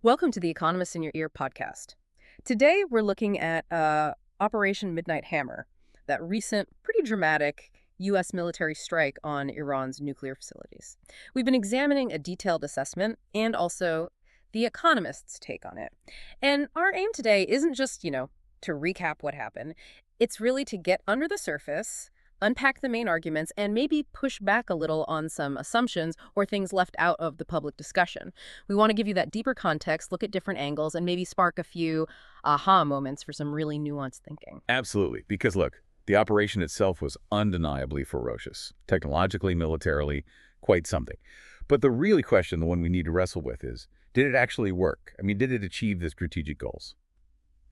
Welcome to the Economist in Your Ear podcast. Today, we're looking at Operation Midnight Hammer, that recent, pretty dramatic U.S. military strike on Iran's nuclear facilities. We've been examining a detailed assessment and also the Economist's take on it. And our aim today isn't just, to recap what happened. It's really to get under the surface, unpack the main arguments, and maybe push back a little on some assumptions or things left out of the public discussion. We want to give you that deeper context, look at different angles, and maybe spark a few aha moments for some really nuanced thinking. Absolutely. Because look, the operation itself was undeniably ferocious. Technologically, militarily, quite something. But the really question, the one we need to wrestle with is, did it actually work? I mean, did it achieve the strategic goals?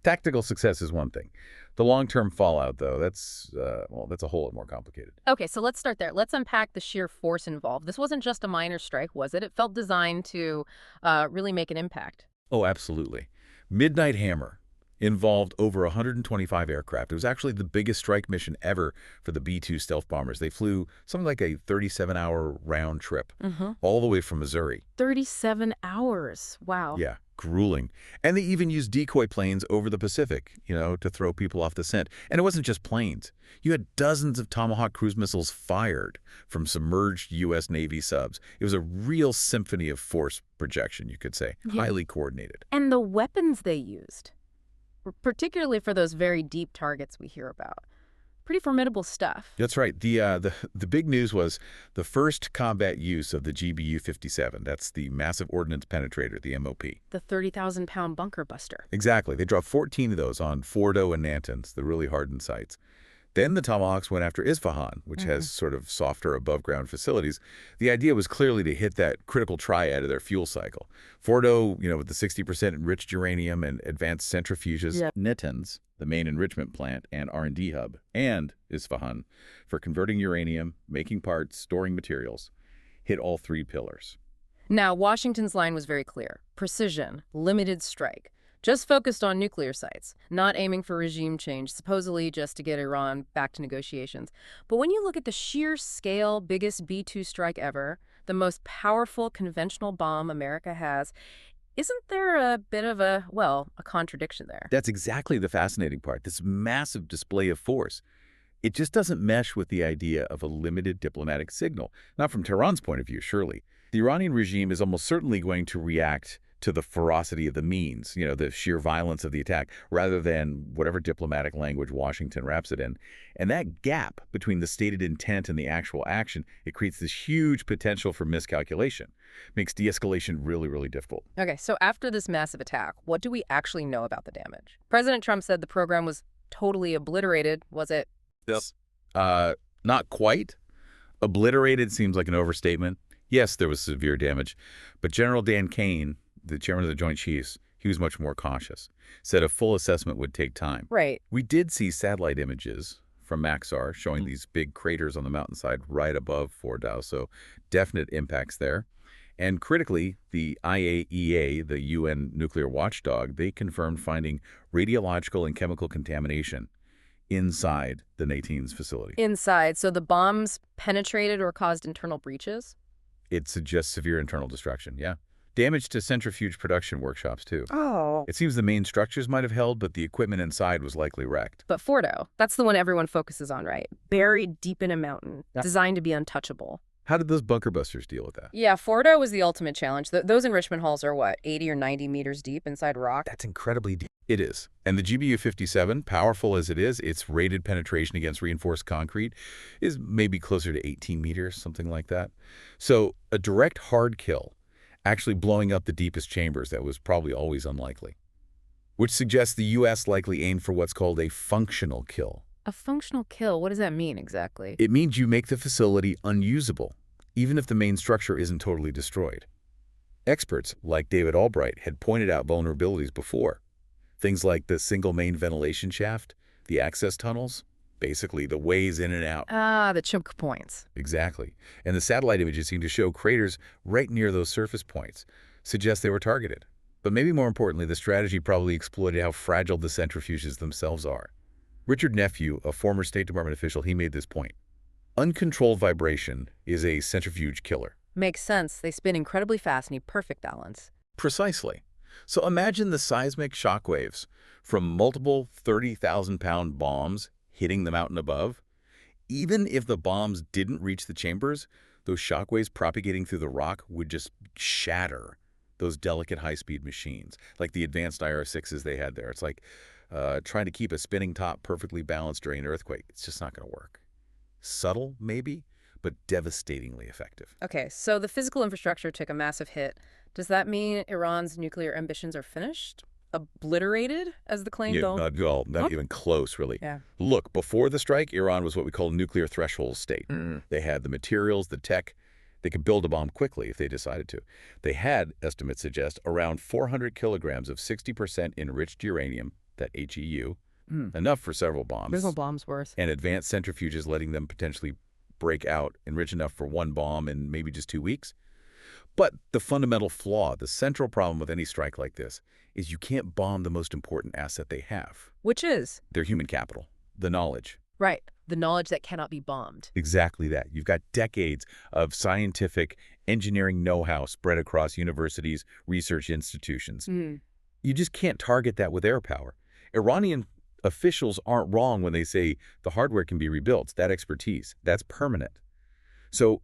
Tactical success is one thing. The long-term fallout, though, that's a whole lot more complicated. Okay, so let's start there. Let's unpack the sheer force involved. This wasn't just a minor strike, was it? It felt designed to really make an impact. Oh, absolutely. Midnight Hammer involved over 125 aircraft. It was actually the biggest strike mission ever for the B-2 stealth bombers. They flew something like a 37-hour round trip all the way from Missouri. 37 hours. Wow. Yeah, grueling. And they even used decoy planes over the Pacific, to throw people off the scent. And it wasn't just planes. You had dozens of Tomahawk cruise missiles fired from submerged U.S. Navy subs. It was a real symphony of force projection, you could say, highly coordinated. And the weapons they used, particularly for those very deep targets we hear about. Pretty formidable stuff. That's right. The big news was the first combat use of the GBU-57. That's the Massive Ordnance Penetrator, the MOP. The 30,000-pound bunker buster. Exactly. They dropped 14 of those on Fordo and Natanz, the really hardened sites. Then the Tomahawks went after Isfahan, which has sort of softer above-ground facilities. The idea was clearly to hit that critical triad of their fuel cycle. Fordo, with the 60% enriched uranium and advanced centrifuges. Natanz, the main enrichment plant and R&D hub, and Isfahan for converting uranium, making parts, storing materials, hit all three pillars. Now, Washington's line was very clear. Precision, limited strike. Just focused on nuclear sites, not aiming for regime change, supposedly just to get Iran back to negotiations. But when you look at the sheer scale, biggest B-2 strike ever, the most powerful conventional bomb America has, isn't there a bit of a contradiction there? That's exactly the fascinating part, this massive display of force. It just doesn't mesh with the idea of a limited diplomatic signal. Not from Tehran's point of view, surely. The Iranian regime is almost certainly going to react to the ferocity of the means, the sheer violence of the attack, rather than whatever diplomatic language Washington wraps it in. And that gap between the stated intent and the actual action, it creates this huge potential for miscalculation. Makes de-escalation really, really difficult. Okay, so after this massive attack, what do we actually know about the damage? President Trump said the program was totally obliterated. Was it? Yes. Not quite. Obliterated seems like an overstatement. Yes, there was severe damage. But General Dan Kane, the chairman of the Joint Chiefs, he was much more cautious, said a full assessment would take time. Right. We did see satellite images from Maxar showing these big craters on the mountainside right above Fordow, so definite impacts there. And critically, the IAEA, the UN nuclear watchdog, they confirmed finding radiological and chemical contamination inside the Natanz facility. Inside, so the bombs penetrated or caused internal breaches? It suggests severe internal destruction, yeah. Damage to centrifuge production workshops, too. Oh. It seems the main structures might have held, but the equipment inside was likely wrecked. But Fordo, that's the one everyone focuses on, right? Buried deep in a mountain, designed to be untouchable. How did those bunker busters deal with that? Yeah, Fordo was the ultimate challenge. Those enrichment halls are, 80 or 90 meters deep inside rock? That's incredibly deep. It is. And the GBU-57, powerful as it is, its rated penetration against reinforced concrete is maybe closer to 18 meters, something like that. So a direct hard kill, actually blowing up the deepest chambers, that was probably always unlikely. Which suggests the U.S. likely aimed for what's called a functional kill. A functional kill? What does that mean exactly? It means you make the facility unusable, even if the main structure isn't totally destroyed. Experts like David Albright had pointed out vulnerabilities before. Things like the single main ventilation shaft, the access tunnels, basically the ways in and out. Ah, the choke points. Exactly. And the satellite images seem to show craters right near those surface points, suggest they were targeted. But maybe more importantly, the strategy probably exploited how fragile the centrifuges themselves are. Richard Nephew, a former State Department official, he made this point. Uncontrolled vibration is a centrifuge killer. Makes sense. They spin incredibly fast and need perfect balance. Precisely. So imagine the seismic shockwaves from multiple 30,000-pound bombs hitting the mountain above. Even if the bombs didn't reach the chambers, those shockwaves propagating through the rock would just shatter those delicate high-speed machines, like the advanced IR-6s they had there. It's like trying to keep a spinning top perfectly balanced during an earthquake. It's just not going to work. Subtle, maybe, but devastatingly effective. Okay, so the physical infrastructure took a massive hit. Does that mean Iran's nuclear ambitions are finished? Obliterated, as the claim goes? Not at all. Not even close, really. Yeah. Look, before the strike, Iran was what we call a nuclear threshold state. They had the materials, the tech. They could build a bomb quickly if they decided to. They had, estimates suggest, around 400 kilograms of 60% enriched uranium, that HEU, enough for several bombs. There's no bombs worth. And advanced centrifuges letting them potentially break out, enrich enough for one bomb in maybe just 2 weeks. But the fundamental flaw, the central problem with any strike like this, is you can't bomb the most important asset they have. Which is? Their human capital, the knowledge. Right. The knowledge that cannot be bombed. Exactly that. You've got decades of scientific engineering know-how spread across universities, research institutions. You just can't target that with air power. Iranian officials aren't wrong when they say the hardware can be rebuilt. That expertise, that's permanent. So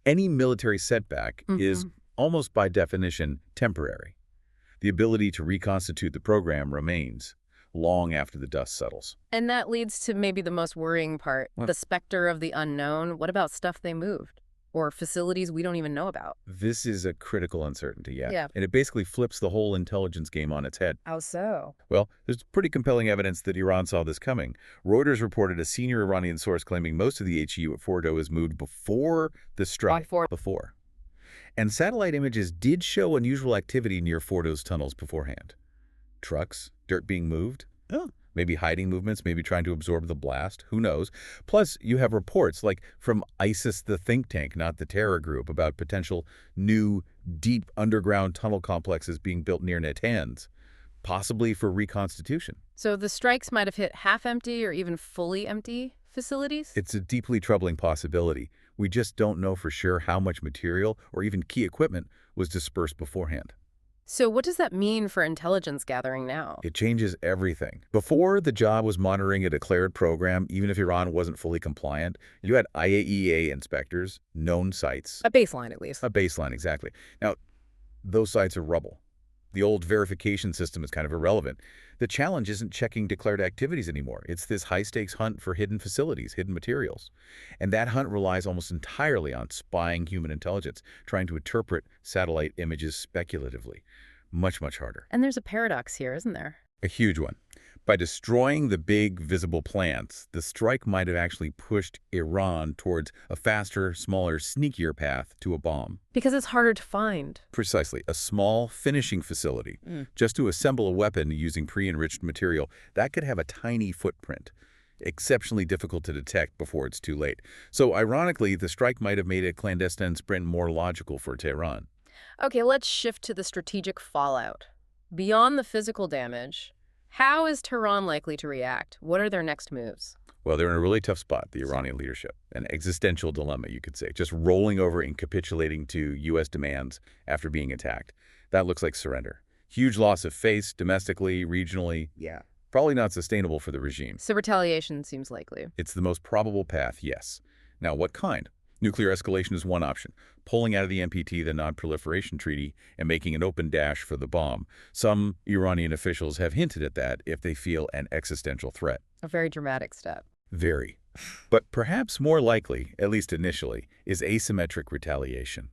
any military setback is almost by definition temporary. The ability to reconstitute the program remains long after the dust settles. And that leads to maybe the most worrying part, the specter of the unknown. What about stuff they moved? Or facilities we don't even know about? This is a critical uncertainty, Yeah. And it basically flips the whole intelligence game on its head. How so? Well, there's pretty compelling evidence that Iran saw this coming. Reuters reported a senior Iranian source claiming most of the HEU at Fordo was moved before the strike. Before. And satellite images did show unusual activity near Fordo's tunnels beforehand. Trucks, dirt being moved, maybe hiding movements, maybe trying to absorb the blast, who knows. Plus, you have reports like from ISIS, the think tank, not the terror group, about potential new, deep underground tunnel complexes being built near Natanz, possibly for reconstitution. So the strikes might have hit half-empty or even fully empty facilities? It's a deeply troubling possibility. We just don't know for sure how much material or even key equipment was dispersed beforehand. So what does that mean for intelligence gathering now? It changes everything. Before, the job was monitoring a declared program, even if Iran wasn't fully compliant. You had IAEA inspectors, known sites. A baseline, at least. A baseline, exactly. Now, those sites are rubble. The old verification system is kind of irrelevant. The challenge isn't checking declared activities anymore. It's this high-stakes hunt for hidden facilities, hidden materials. And that hunt relies almost entirely on spying human intelligence, trying to interpret satellite images speculatively. Much, much harder. And there's a paradox here, isn't there? A huge one. By destroying the big, visible plants, the strike might have actually pushed Iran towards a faster, smaller, sneakier path to a bomb. Because it's harder to find. Precisely. A small finishing facility, just to assemble a weapon using pre-enriched material, that could have a tiny footprint. Exceptionally difficult to detect before it's too late. So, ironically, the strike might have made a clandestine sprint more logical for Tehran. Okay, let's shift to the strategic fallout. Beyond the physical damage, how is Tehran likely to react? What are their next moves? Well, they're in a really tough spot, the Iranian leadership. An existential dilemma, you could say. Just rolling over and capitulating to U.S. demands after being attacked. That looks like surrender. Huge loss of face, domestically, regionally. Yeah. Probably not sustainable for the regime. So retaliation seems likely. It's the most probable path, yes. Now, what kind? Nuclear escalation is one option. Pulling out of the NPT, the Non-Proliferation Treaty, and making an open dash for the bomb. Some Iranian officials have hinted at that if they feel an existential threat. A very dramatic step. Very. But perhaps more likely, at least initially, is asymmetric retaliation.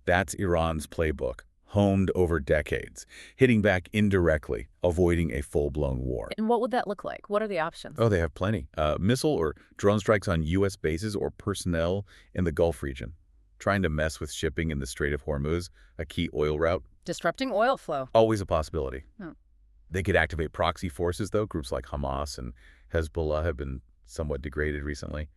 That's Iran's playbook, honed over decades, hitting back indirectly, avoiding a full-blown war. And what would that look like? What are the options? Oh, they have plenty. Missile or drone strikes on U.S. bases or personnel in the Gulf region. Trying to mess with shipping in the Strait of Hormuz, a key oil route. Disrupting oil flow. Always a possibility. Oh. They could activate proxy forces, though. Groups like Hamas and Hezbollah have been somewhat degraded recently.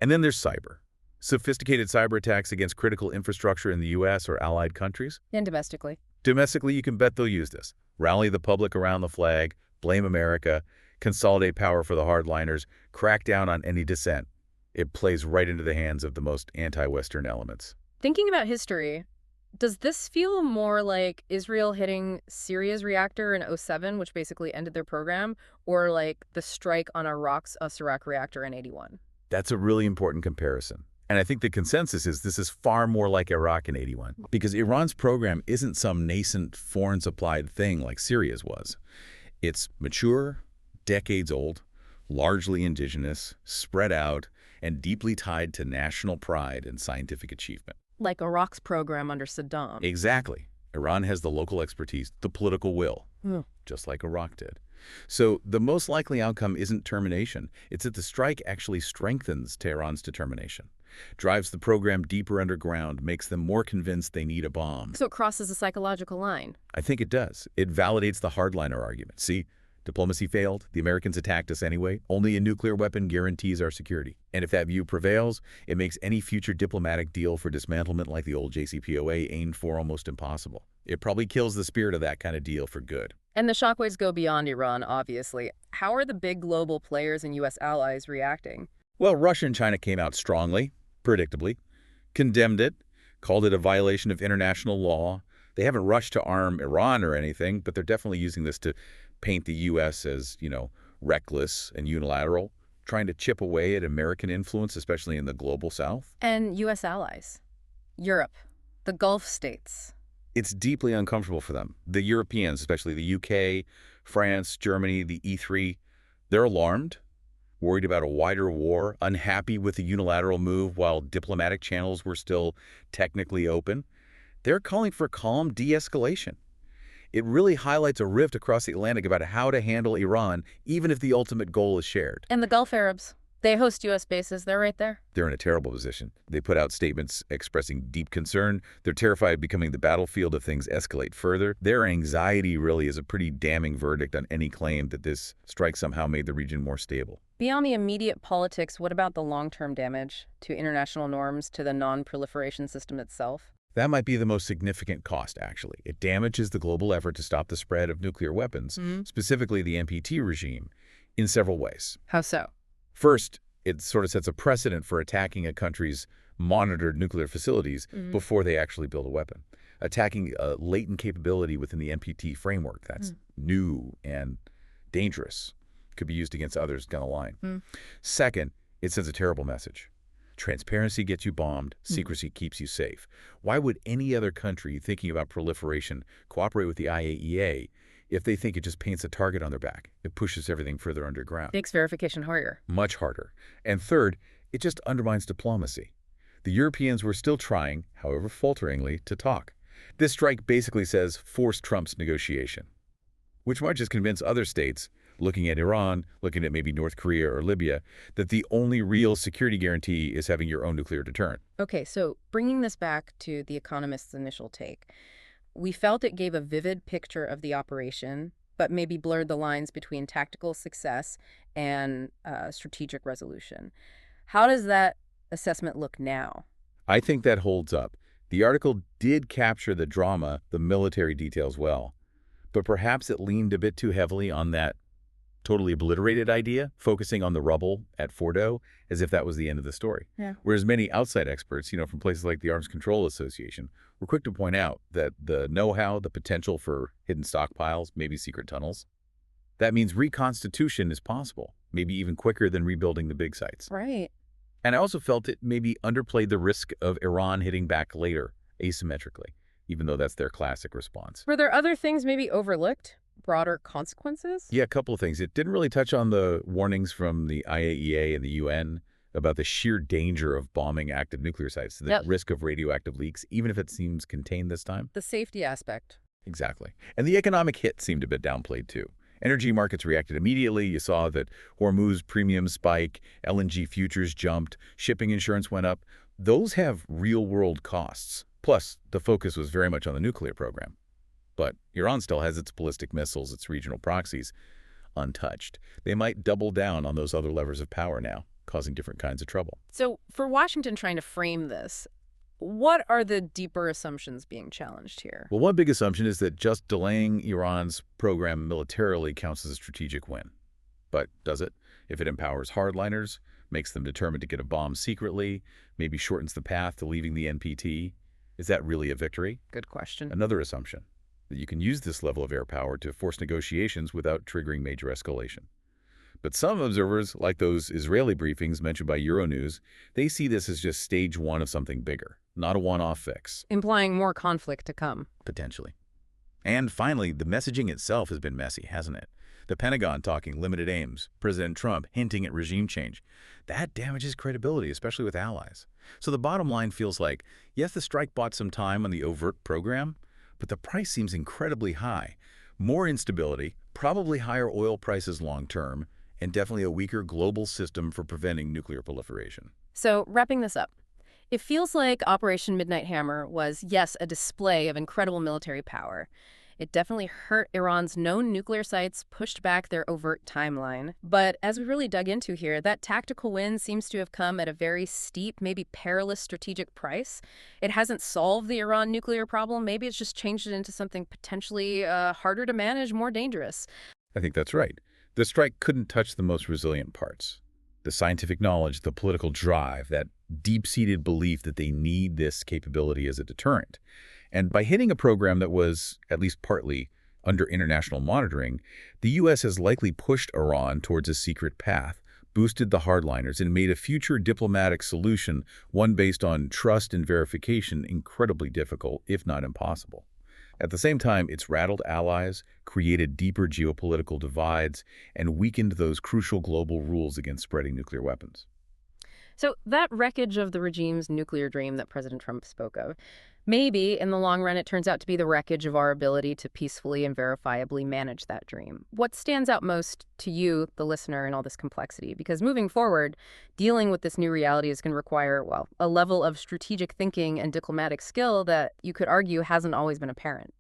And then there's cyber. Sophisticated cyber attacks against critical infrastructure in the U.S. or allied countries. And domestically. Domestically, you can bet they'll use this. Rally the public around the flag, blame America, consolidate power for the hardliners, crack down on any dissent. It plays right into the hands of the most anti-Western elements. Thinking about history, Does this feel more like Israel hitting Syria's reactor in '07, which basically ended their program, or like the strike on Iraq's Usrak reactor in '81? That's a really important comparison. And I think the consensus is this is far more like Iraq in '81, because Iran's program isn't some nascent foreign supplied thing like Syria's was. It's mature, decades old, largely indigenous, spread out, and deeply tied to national pride and scientific achievement. Like Iraq's program under Saddam. Exactly. Iran has the local expertise, the political will, just like Iraq did. So the most likely outcome isn't termination. It's that the strike actually strengthens Tehran's determination, drives the program deeper underground, makes them more convinced they need a bomb. So it crosses a psychological line. I think it does. It validates the hardliner argument. See, diplomacy failed. The Americans attacked us anyway. Only a nuclear weapon guarantees our security. And if that view prevails, it makes any future diplomatic deal for dismantlement like the old JCPOA aimed for almost impossible. It probably kills the spirit of that kind of deal for good. And the shockwaves go beyond Iran, obviously. How are the big global players and U.S. allies reacting? Well, Russia and China came out strongly, predictably, condemned it, called it a violation of international law. They haven't rushed to arm Iran or anything, but they're definitely using this to paint the U.S. as, reckless and unilateral, trying to chip away at American influence, especially in the global South. And U.S. allies. Europe, the Gulf states. It's deeply uncomfortable for them. The Europeans, especially the UK, France, Germany, the E3, they're alarmed, worried about a wider war, unhappy with the unilateral move while diplomatic channels were still technically open. They're calling for calm de-escalation. It really highlights a rift across the Atlantic about how to handle Iran, even if the ultimate goal is shared. And the Gulf Arabs. They host U.S. bases. They're right there. They're in a terrible position. They put out statements expressing deep concern. They're terrified of becoming the battlefield if things escalate further. Their anxiety really is a pretty damning verdict on any claim that this strike somehow made the region more stable. Beyond the immediate politics, what about the long-term damage to international norms, to the non-proliferation system itself? That might be the most significant cost, actually. It damages the global effort to stop the spread of nuclear weapons, specifically the NPT regime, in several ways. How so? First, it sort of sets a precedent for attacking a country's monitored nuclear facilities before they actually build a weapon. Attacking a latent capability within the NPT framework that's new and dangerous could be used against others down the line. Second, it sends a terrible message. Transparency gets you bombed, secrecy keeps you safe. Why would any other country thinking about proliferation cooperate with the IAEA if they think it just paints a target on their back? It pushes everything further underground. Makes verification harder. Much harder. And third, it just undermines diplomacy. The Europeans were still trying, however falteringly, to talk. This strike basically says force Trump's negotiation, which might just convince other states, looking at Iran, looking at maybe North Korea or Libya, that the only real security guarantee is having your own nuclear deterrent. Okay, so bringing this back to The Economist's initial take, we felt it gave a vivid picture of the operation, but maybe blurred the lines between tactical success and strategic resolution. How does that assessment look now? I think that holds up. The article did capture the drama, the military details well, but perhaps it leaned a bit too heavily on that totally obliterated idea, focusing on the rubble at Fordo as if that was the end of the story. Yeah. Whereas many outside experts, from places like the Arms Control Association, were quick to point out that the know-how, the potential for hidden stockpiles, maybe secret tunnels, that means reconstitution is possible, maybe even quicker than rebuilding the big sites. Right. And I also felt it maybe underplayed the risk of Iran hitting back later, asymmetrically, even though that's their classic response. Were there other things maybe overlooked? Broader consequences? Yeah, a couple of things. It didn't really touch on the warnings from the IAEA and the UN about the sheer danger of bombing active nuclear sites, the risk of radioactive leaks, even if it seems contained this time. The safety aspect. Exactly. And the economic hit seemed a bit downplayed, too. Energy markets reacted immediately. You saw that Hormuz premiums spike, LNG futures jumped, shipping insurance went up. Those have real-world costs. Plus, the focus was very much on the nuclear program. But Iran still has its ballistic missiles, its regional proxies, untouched. They might double down on those other levers of power now, causing different kinds of trouble. So for Washington trying to frame this, what are the deeper assumptions being challenged here? Well, one big assumption is that just delaying Iran's program militarily counts as a strategic win. But does it? If it empowers hardliners, makes them determined to get a bomb secretly, maybe shortens the path to leaving the NPT, Is that really a victory? Good question. Another assumption, that you can use this level of air power to force negotiations without triggering major escalation. But some observers, like those Israeli briefings mentioned by Euronews, they see this as just stage one of something bigger, not a one-off fix. Implying more conflict to come. Potentially. And finally, the messaging itself has been messy, hasn't it? The Pentagon talking limited aims, President Trump hinting at regime change. That damages credibility, especially with allies. So the bottom line feels like, yes, the strike bought some time on the overt program, but the price seems incredibly high. More instability, probably higher oil prices long-term, and definitely a weaker global system for preventing nuclear proliferation. So, wrapping this up, it feels like Operation Midnight Hammer was, yes, a display of incredible military power. It definitely hurt Iran's known nuclear sites, pushed back their overt timeline. But as we really dug into here, that tactical win seems to have come at a very steep, maybe perilous strategic price. It hasn't solved the Iran nuclear problem. Maybe it's just changed it into something potentially harder to manage, more dangerous. I think that's right. The strike couldn't touch the most resilient parts. The scientific knowledge, the political drive, that deep-seated belief that they need this capability as a deterrent. And by hitting a program that was, at least partly, under international monitoring, the U.S. has likely pushed Iran towards a secret path, boosted the hardliners, and made a future diplomatic solution, one based on trust and verification, incredibly difficult, if not impossible. At the same time, it's rattled allies, created deeper geopolitical divides, and weakened those crucial global rules against spreading nuclear weapons. So that wreckage of the regime's nuclear dream that President Trump spoke of, maybe in the long run it turns out to be the wreckage of our ability to peacefully and verifiably manage that dream. What stands out most to you, the listener, in all this complexity? Because moving forward, dealing with this new reality is going to require, well, a level of strategic thinking and diplomatic skill that you could argue hasn't always been apparent.